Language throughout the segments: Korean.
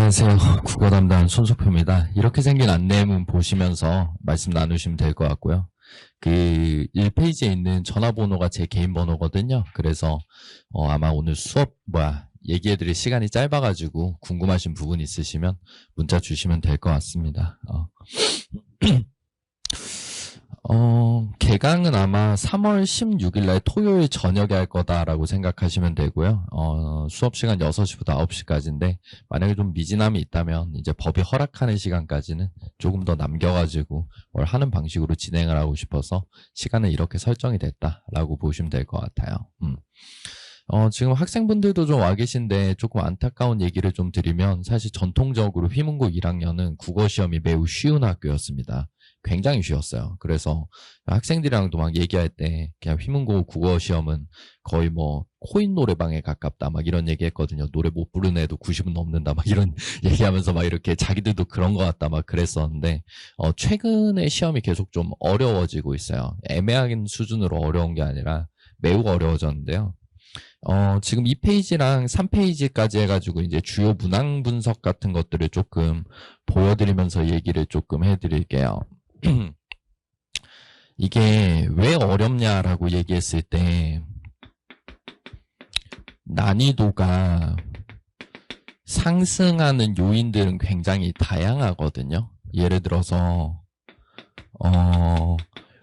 안녕하세요. 국어 담당 손석표입니다. 이렇게 생긴 안내문 보시면서 말씀 나누시면 될 것 같고요. 그 1페이지에 있는 전화번호가 제 개인 번호거든요. 그래서 아마 오늘 수업 얘기해드릴 시간이 짧아가지고 궁금하신 부분 있으시면 문자 주시면 될 것 같습니다. 개강은 아마 3월 16일 날 토요일 저녁에 할 거다라고 생각하시면 되고요. 수업 시간 6시부터 9시까지인데, 만약에 좀 미진함이 있다면, 이제 법이 허락하는 시간까지는 조금 더 남겨가지고, 뭘 하는 방식으로 진행을 하고 싶어서, 시간은 이렇게 설정이 됐다라고 보시면 될 것 같아요. 지금 학생분들도 좀 와 계신데 조금 안타까운 얘기를 좀 드리면 사실 전통적으로 휘문고 1학년은 국어 시험이 매우 쉬운 학교였습니다. 굉장히 쉬웠어요. 그래서 학생들이랑도 막 얘기할 때 그냥 휘문고 국어 시험은 거의 뭐 코인 노래방에 가깝다 막 이런 얘기했거든요. 노래 못 부르는 애도 90은 넘는다 막 이런 얘기하면서 막 이렇게 자기들도 그런 것 같다 막 그랬었는데 최근에 시험이 계속 좀 어려워지고 있어요. 애매한 수준으로 어려운 게 아니라 매우 어려워졌는데요. 지금 2페이지랑 3페이지까지 해가지고 이제 주요 문항 분석 같은 것들을 조금 보여드리면서 얘기를 조금 해드릴게요. 이게 왜 어렵냐라고 얘기했을 때 난이도가 상승하는 요인들은 굉장히 다양하거든요. 예를 들어서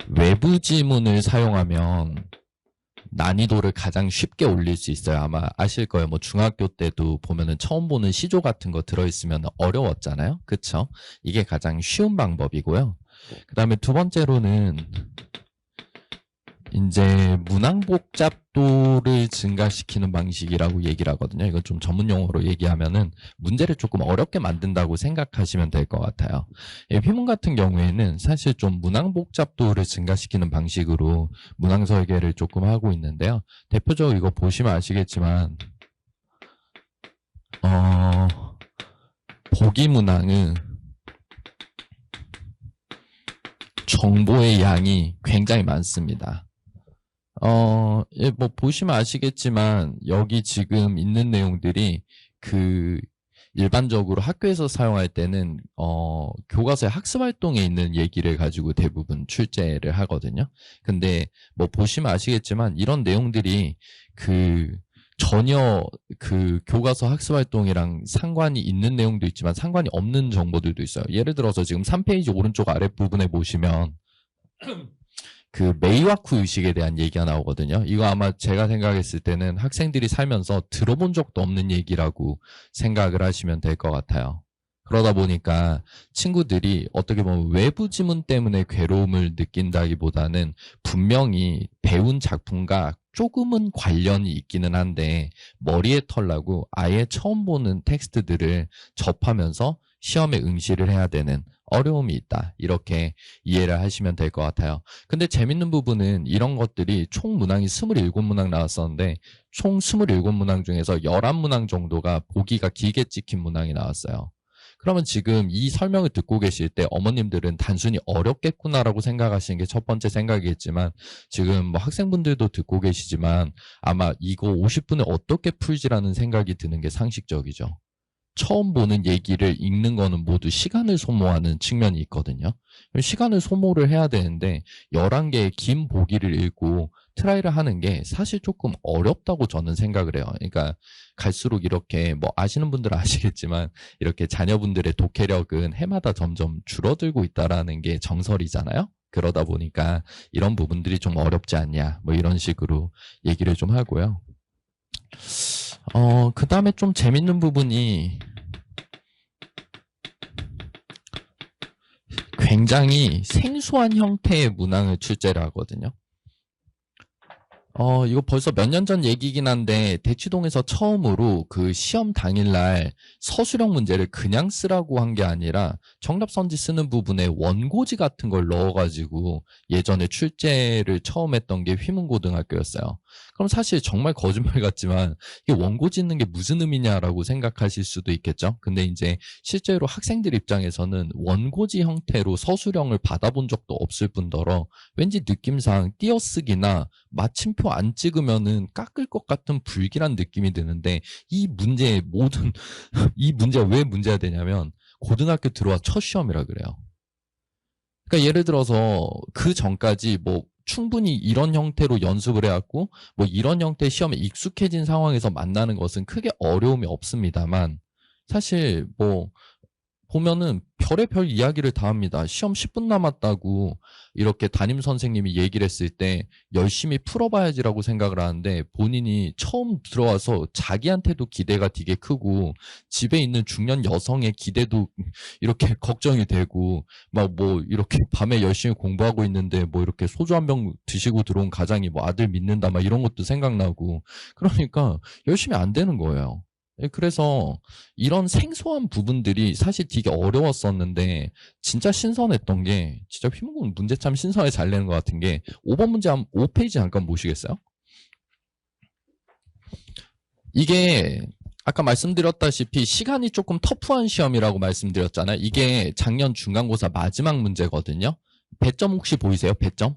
외부 지문을 사용하면 난이도를 가장 쉽게 올릴 수 있어요. 아마 아실 거예요. 뭐 중학교 때도 보면은 처음 보는 시조 같은 거 들어있으면 어려웠잖아요. 그쵸? 이게 가장 쉬운 방법이고요. 그 다음에 두 번째로는 이제 문항 복잡도를 증가시키는 방식이라고 얘기를 하거든요. 이건 좀 전문 용어로 얘기하면은 문제를 조금 어렵게 만든다고 생각하시면 될 것 같아요. 휘문 같은 경우에는 사실 좀 문항 복잡도를 증가시키는 방식으로 문항 설계를 조금 하고 있는데요. 대표적으로 이거 보시면 아시겠지만 보기 문항은 정보의 양이 굉장히 많습니다. 뭐 보시면 아시겠지만 여기 지금 있는 내용들이 일반적으로 학교에서 사용할 때는 교과서의 학습 활동에 있는 얘기를 가지고 대부분 출제를 하거든요. 근데 뭐 보시면 아시겠지만 이런 내용들이 전혀 교과서 학습 활동이랑 상관이 있는 내용도 있지만 상관이 없는 정보들도 있어요. 예를 들어서 지금 3페이지 오른쪽 아랫부분에 보시면 메이와쿠 의식에 대한 얘기가 나오거든요. 이거 아마 제가 생각했을 때는 학생들이 살면서 들어본 적도 없는 얘기라고 생각을 하시면 될 것 같아요. 그러다 보니까 친구들이 어떻게 보면 외부 지문 때문에 괴로움을 느낀다기보다는 분명히 배운 작품과 조금은 관련이 있기는 한데 머리에 털라고 아예 처음 보는 텍스트들을 접하면서 시험에 응시를 해야 되는 어려움이 있다. 이렇게 이해를 하시면 될 것 같아요. 근데 재밌는 부분은 이런 것들이 총 문항이 27문항 나왔었는데 총 27문항 중에서 11문항 정도가 보기가 길게 찍힌 문항이 나왔어요. 그러면 지금 이 설명을 듣고 계실 때 어머님들은 단순히 어렵겠구나라고 생각하시는 게 첫 번째 생각이겠지만 지금 뭐 학생분들도 듣고 계시지만 아마 이거 50분에 어떻게 풀지라는 생각이 드는 게 상식적이죠. 처음 보는 얘기를 읽는 거는 모두 시간을 소모하는 측면이 있거든요. 시간을 소모를 해야 되는데 11개의 긴 보기를 읽고 트라이를 하는 게 사실 조금 어렵다고 저는 생각을 해요. 그러니까 갈수록 이렇게 뭐 아시는 분들은 아시겠지만 이렇게 자녀분들의 독해력은 해마다 점점 줄어들고 있다라는 게 정설이잖아요. 그러다 보니까 이런 부분들이 좀 어렵지 않냐 뭐 이런 식으로 얘기를 좀 하고요. 그 다음에 좀 재밌는 부분이 굉장히 생소한 형태의 문항을 출제를 하거든요. 이거 벌써 몇 년 전 얘기긴 한데 대치동에서 처음으로 시험 당일날 서술형 문제를 그냥 쓰라고 한 게 아니라 정답선지 쓰는 부분에 원고지 같은 걸 넣어가지고 예전에 출제를 처음 했던 게 휘문고등학교였어요. 그럼 사실 정말 거짓말 같지만 이게 원고 짓는 게 무슨 의미냐라고 생각하실 수도 있겠죠. 근데 이제 실제로 학생들 입장에서는 원고지 형태로 서술형을 받아본 적도 없을 뿐더러 왠지 느낌상 띄어쓰기나 마침표 안 찍으면은 깎을 것 같은 불길한 느낌이 드는데 이 문제의 모든 이 문제가 왜 문제가 되냐면 고등학교 들어와 첫 시험이라 그래요. 그러니까 예를 들어서 그 전까지 뭐 충분히 이런 형태로 연습을 해왔고 뭐 이런 형태의 시험에 익숙해진 상황에서 만나는 것은 크게 어려움이 없습니다만 사실 뭐 보면은 별의별 이야기를 다 합니다. 시험 10분 남았다고 이렇게 담임 선생님이 얘기를 했을 때 열심히 풀어봐야지라고 생각을 하는데 본인이 처음 들어와서 자기한테도 기대가 되게 크고 집에 있는 중년 여성의 기대도 이렇게 걱정이 되고 막 뭐 이렇게 밤에 열심히 공부하고 있는데 뭐 이렇게 소주 한 병 드시고 들어온 가장이 뭐 아들 믿는다 막 이런 것도 생각나고 그러니까 열심히 안 되는 거예요. 그래서 이런 생소한 부분들이 사실 되게 어려웠었는데 진짜 신선했던 게 진짜 휘문공 문제 참 신선하게 잘 내는 것 같은 게 5번 문제 5페이지 잠깐 보시겠어요? 이게 아까 말씀드렸다시피 시간이 조금 터프한 시험이라고 말씀드렸잖아요. 이게 작년 중간고사 마지막 문제거든요. 배점 혹시 보이세요? 배점?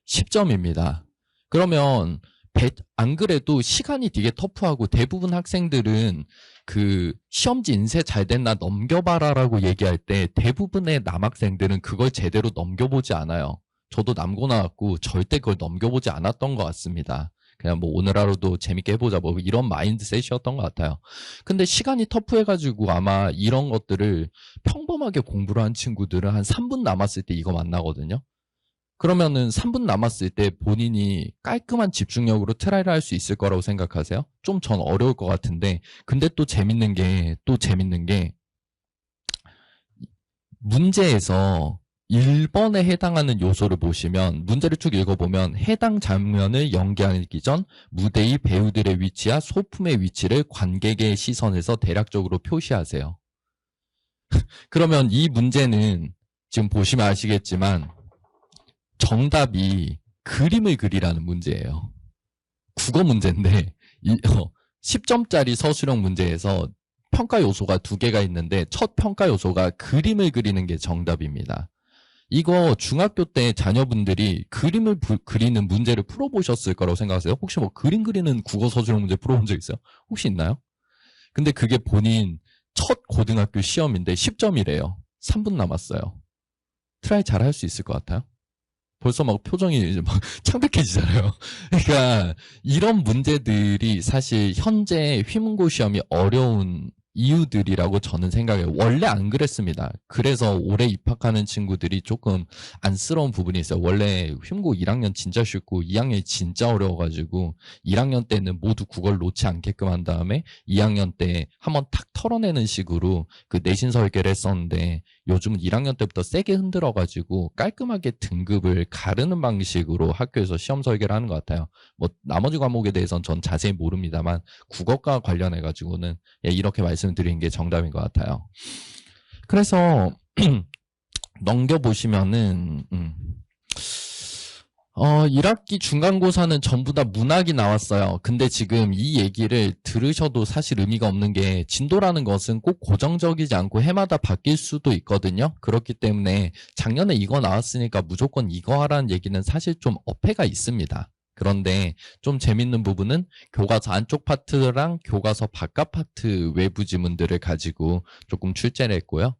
10점입니다. 그러면 안 그래도 시간이 되게 터프하고 대부분 학생들은 그 시험지 인쇄 잘 됐나 넘겨봐라라고 얘기할 때 대부분의 남학생들은 그걸 제대로 넘겨보지 않아요. 저도 남고 나왔고 절대 그걸 넘겨보지 않았던 것 같습니다. 그냥 뭐 오늘 하루도 재밌게 해보자 뭐 이런 마인드셋이었던 것 같아요. 근데 시간이 터프해가지고 아마 이런 것들을 평범하게 공부를 한 친구들은 한 3분 남았을 때 이거 만나거든요. 그러면은 3분 남았을 때 본인이 깔끔한 집중력으로 트라이를 할 수 있을 거라고 생각하세요? 좀 전 어려울 것 같은데 근데 또 재밌는 게 문제에서 1번에 해당하는 요소를 보시면 문제를 쭉 읽어보면 해당 장면을 연기하기 전 무대의 배우들의 위치와 소품의 위치를 관객의 시선에서 대략적으로 표시하세요. 그러면 이 문제는 지금 보시면 아시겠지만 정답이 그림을 그리라는 문제예요. 국어 문제인데 10점짜리 서술형 문제에서 평가 요소가 2개가 있는데 첫 평가 요소가 그림을 그리는 게 정답입니다. 이거 중학교 때 자녀분들이 그림을 그리는 문제를 풀어보셨을 거라고 생각하세요? 혹시 뭐 그림 그리는 국어 서술형 문제 풀어본 적 있어요? 혹시 있나요? 근데 그게 본인 첫 고등학교 시험인데 10점이래요. 3분 남았어요. 트라이 잘 할 수 있을 것 같아요? 벌써 막 표정이 이제 막 창백해지잖아요. 그러니까 이런 문제들이 사실 현재 휘문고 시험이 어려운 이유들이라고 저는 생각해요. 원래 안 그랬습니다. 그래서 올해 입학하는 친구들이 조금 안쓰러운 부분이 있어요. 원래 휘문고 1학년 진짜 쉽고 2학년이 진짜 어려워가지고 1학년 때는 모두 국어를 놓지 않게끔 한 다음에 2학년 때 한번 탁 털어내는 식으로 그 내신 설계를 했었는데 요즘은 1학년 때부터 세게 흔들어가지고 깔끔하게 등급을 가르는 방식으로 학교에서 시험 설계를 하는 것 같아요. 뭐 나머지 과목에 대해서는 전 자세히 모릅니다만 국어과 관련해가지고는 이렇게 말씀드리는 게 정답인 것 같아요. 그래서 넘겨보시면은 1학기 중간고사는 전부 다 문학이 나왔어요. 근데 지금 이 얘기를 들으셔도 사실 의미가 없는 게 진도라는 것은 꼭 고정적이지 않고 해마다 바뀔 수도 있거든요. 그렇기 때문에 작년에 이거 나왔으니까 무조건 이거 하라는 얘기는 사실 좀 어폐가 있습니다. 그런데 좀 재밌는 부분은 교과서 안쪽 파트랑 교과서 바깥 파트 외부 지문들을 가지고 조금 출제를 했고요.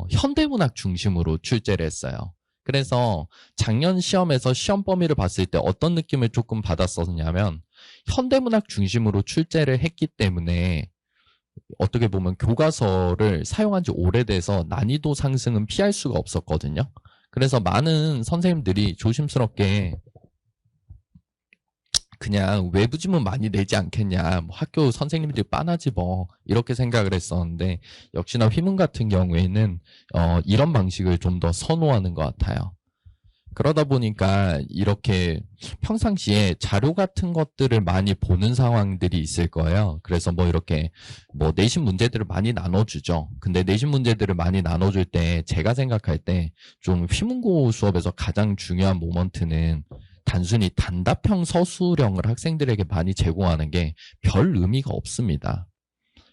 현대문학 중심으로 출제를 했어요. 그래서 작년 시험에서 시험 범위를 봤을 때 어떤 느낌을 조금 받았었냐면 현대문학 중심으로 출제를 했기 때문에 어떻게 보면 교과서를 사용한 지 오래돼서 난이도 상승은 피할 수가 없었거든요. 그래서 많은 선생님들이 조심스럽게 그냥 외부 지문 많이 내지 않겠냐, 뭐 학교 선생님들이 빤하지 뭐 이렇게 생각을 했었는데 역시나 휘문 같은 경우에는 이런 방식을 좀 더 선호하는 것 같아요. 그러다 보니까 이렇게 평상시에 자료 같은 것들을 많이 보는 상황들이 있을 거예요. 그래서 뭐 이렇게 뭐 내신 문제들을 많이 나눠주죠. 근데 내신 문제들을 많이 나눠줄 때 제가 생각할 때 좀 휘문고 수업에서 가장 중요한 모먼트는 단순히 단답형 서술형을 학생들에게 많이 제공하는 게 별 의미가 없습니다.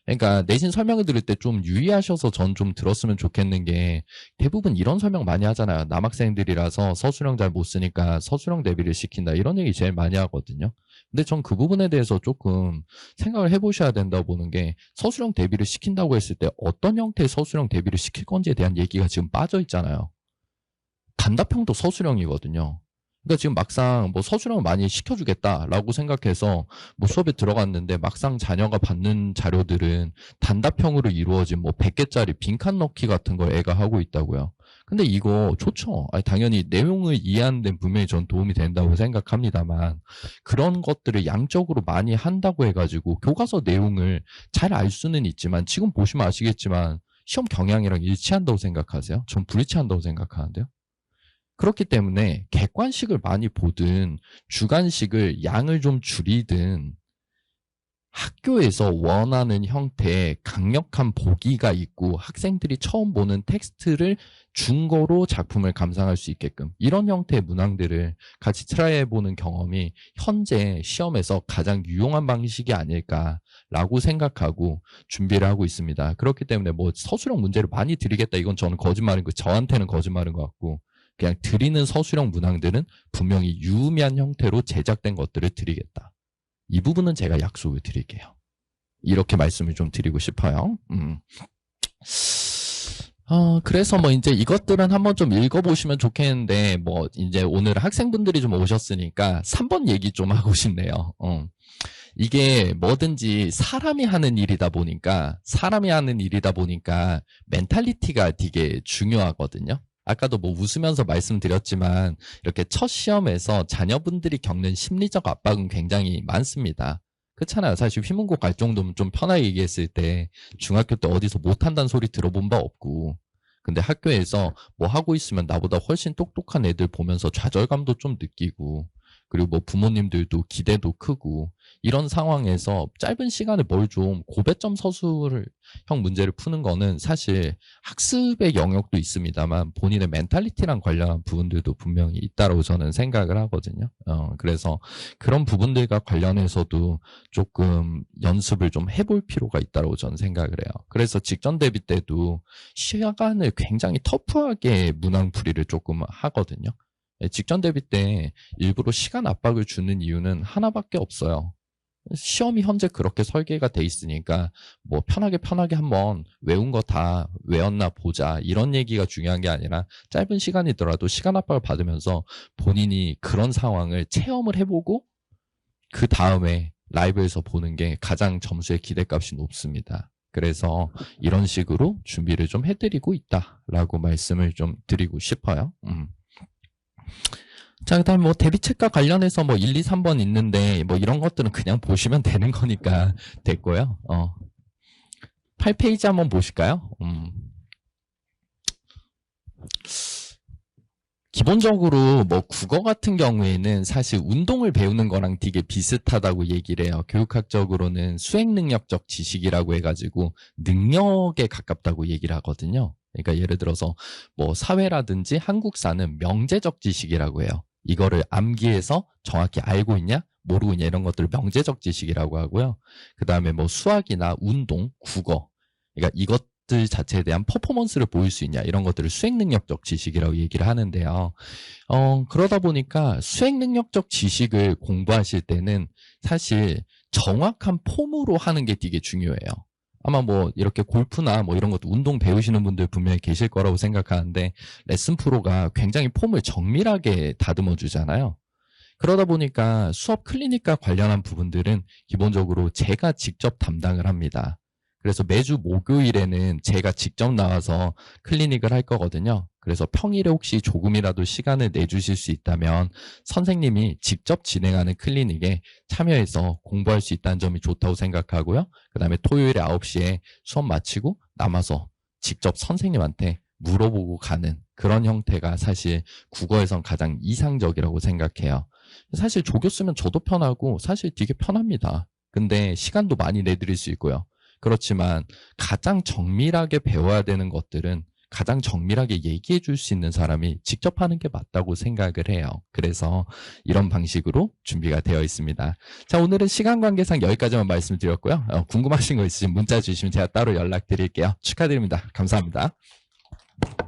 그러니까 내신 설명을 들을 때 좀 유의하셔서 전 좀 들었으면 좋겠는 게 대부분 이런 설명 많이 하잖아요. 남학생들이라서 서술형 잘 못 쓰니까 서술형 대비를 시킨다. 이런 얘기 제일 많이 하거든요. 근데 전 그 부분에 대해서 조금 생각을 해보셔야 된다고 보는 게 서술형 대비를 시킨다고 했을 때 어떤 형태의 서술형 대비를 시킬 건지에 대한 얘기가 지금 빠져 있잖아요. 단답형도 서술형이거든요. 그러니까 지금 막상 뭐 서술형을 많이 시켜주겠다라고 생각해서 뭐 수업에 들어갔는데 막상 자녀가 받는 자료들은 단답형으로 이루어진 뭐 100개짜리 빈칸 넣기 같은 걸 애가 하고 있다고요. 근데 이거 좋죠. 아니, 당연히 내용을 이해하는 데 분명히 전 도움이 된다고 생각합니다만 그런 것들을 양적으로 많이 한다고 해가지고 교과서 내용을 잘 알 수는 있지만 지금 보시면 아시겠지만 시험 경향이랑 일치한다고 생각하세요? 전 불일치한다고 생각하는데요. 그렇기 때문에 객관식을 많이 보든 주관식을 양을 좀 줄이든 학교에서 원하는 형태의 강력한 보기가 있고 학생들이 처음 보는 텍스트를 준거로 작품을 감상할 수 있게끔 이런 형태의 문항들을 같이 트라이해보는 경험이 현재 시험에서 가장 유용한 방식이 아닐까라고 생각하고 준비를 하고 있습니다. 그렇기 때문에 뭐 서술형 문제를 많이 드리겠다 이건 저는 거짓말인 거 저한테는 거짓말인 것 같고 그냥 드리는 서술형 문항들은 분명히 유의미한 형태로 제작된 것들을 드리겠다. 이 부분은 제가 약속을 드릴게요. 이렇게 말씀을 좀 드리고 싶어요. 그래서 뭐 이제 이것들은 한번 좀 읽어보시면 좋겠는데 뭐 이제 오늘 학생분들이 좀 오셨으니까 3번 얘기 좀 하고 싶네요. 이게 뭐든지 사람이 하는 일이다 보니까 멘탈리티가 되게 중요하거든요. 아까도 뭐 웃으면서 말씀드렸지만 이렇게 첫 시험에서 자녀분들이 겪는 심리적 압박은 굉장히 많습니다. 그렇잖아요. 사실 휘문고 갈 정도면 좀 편하게 얘기했을 때 중학교 때 어디서 못한다는 소리 들어본 바 없고 근데 학교에서 뭐 하고 있으면 나보다 훨씬 똑똑한 애들 보면서 좌절감도 좀 느끼고 그리고 뭐 부모님들도 기대도 크고 이런 상황에서 짧은 시간에 뭘 좀 고배점 서술형 문제를 푸는 거는 사실 학습의 영역도 있습니다만 본인의 멘탈리티랑 관련한 부분들도 분명히 있다고 저는 생각을 하거든요. 그래서 그런 부분들과 관련해서도 조금 연습을 좀 해볼 필요가 있다고 저는 생각을 해요. 그래서 직전 대비 때도 시간을 굉장히 터프하게 문항풀이를 조금 하거든요. 직전 대비 때 일부러 시간 압박을 주는 이유는 하나밖에 없어요. 시험이 현재 그렇게 설계가 돼 있으니까 뭐 편하게 한번 외운 거 다 외웠나 보자 이런 얘기가 중요한 게 아니라 짧은 시간이더라도 시간 압박을 받으면서 본인이 그런 상황을 체험을 해보고 그 다음에 라이브에서 보는 게 가장 점수의 기대값이 높습니다. 그래서 이런 식으로 준비를 좀 해드리고 있다라고 말씀을 좀 드리고 싶어요. 자, 그다음 뭐 대비책과 관련해서 뭐 1, 2, 3번 있는데 뭐 이런 것들은 그냥 보시면 되는 거니까 됐고요. 8페이지 한번 보실까요? 기본적으로 뭐 국어 같은 경우에는 사실 운동을 배우는 거랑 되게 비슷하다고 얘기를 해요. 교육학적으로는 수행능력적 지식이라고 해가지고 능력에 가깝다고 얘기를 하거든요. 그러니까 예를 들어서 뭐 사회라든지 한국사는 명제적 지식이라고 해요. 이거를 암기해서 정확히 알고 있냐 모르고 있냐 이런 것들을 명제적 지식이라고 하고요. 그 다음에 뭐 수학이나 운동, 국어 그러니까 이것들 자체에 대한 퍼포먼스를 보일 수 있냐 이런 것들을 수행능력적 지식이라고 얘기를 하는데요. 그러다 보니까 수행능력적 지식을 공부하실 때는 사실 정확한 폼으로 하는 게 되게 중요해요. 아마 뭐 이렇게 골프나 뭐 이런 것도 운동 배우시는 분들 분명히 계실 거라고 생각하는데 레슨 프로가 굉장히 폼을 정밀하게 다듬어 주잖아요. 그러다 보니까 수업 클리닉과 관련한 부분들은 기본적으로 제가 직접 담당을 합니다. 그래서 매주 목요일에는 제가 직접 나와서 클리닉을 할 거거든요. 그래서 평일에 혹시 조금이라도 시간을 내주실 수 있다면 선생님이 직접 진행하는 클리닉에 참여해서 공부할 수 있다는 점이 좋다고 생각하고요. 그 다음에 토요일에 9시에 수업 마치고 남아서 직접 선생님한테 물어보고 가는 그런 형태가 사실 국어에선 가장 이상적이라고 생각해요. 사실 조교 쓰면 저도 편하고 사실 되게 편합니다. 근데 시간도 많이 내드릴 수 있고요. 그렇지만 가장 정밀하게 배워야 되는 것들은 가장 정밀하게 얘기해 줄 수 있는 사람이 직접 하는 게 맞다고 생각을 해요. 그래서 이런 방식으로 준비가 되어 있습니다. 자, 오늘은 시간 관계상 여기까지만 말씀드렸고요. 궁금하신 거 있으시면 문자 주시면 제가 따로 연락드릴게요. 축하드립니다. 감사합니다.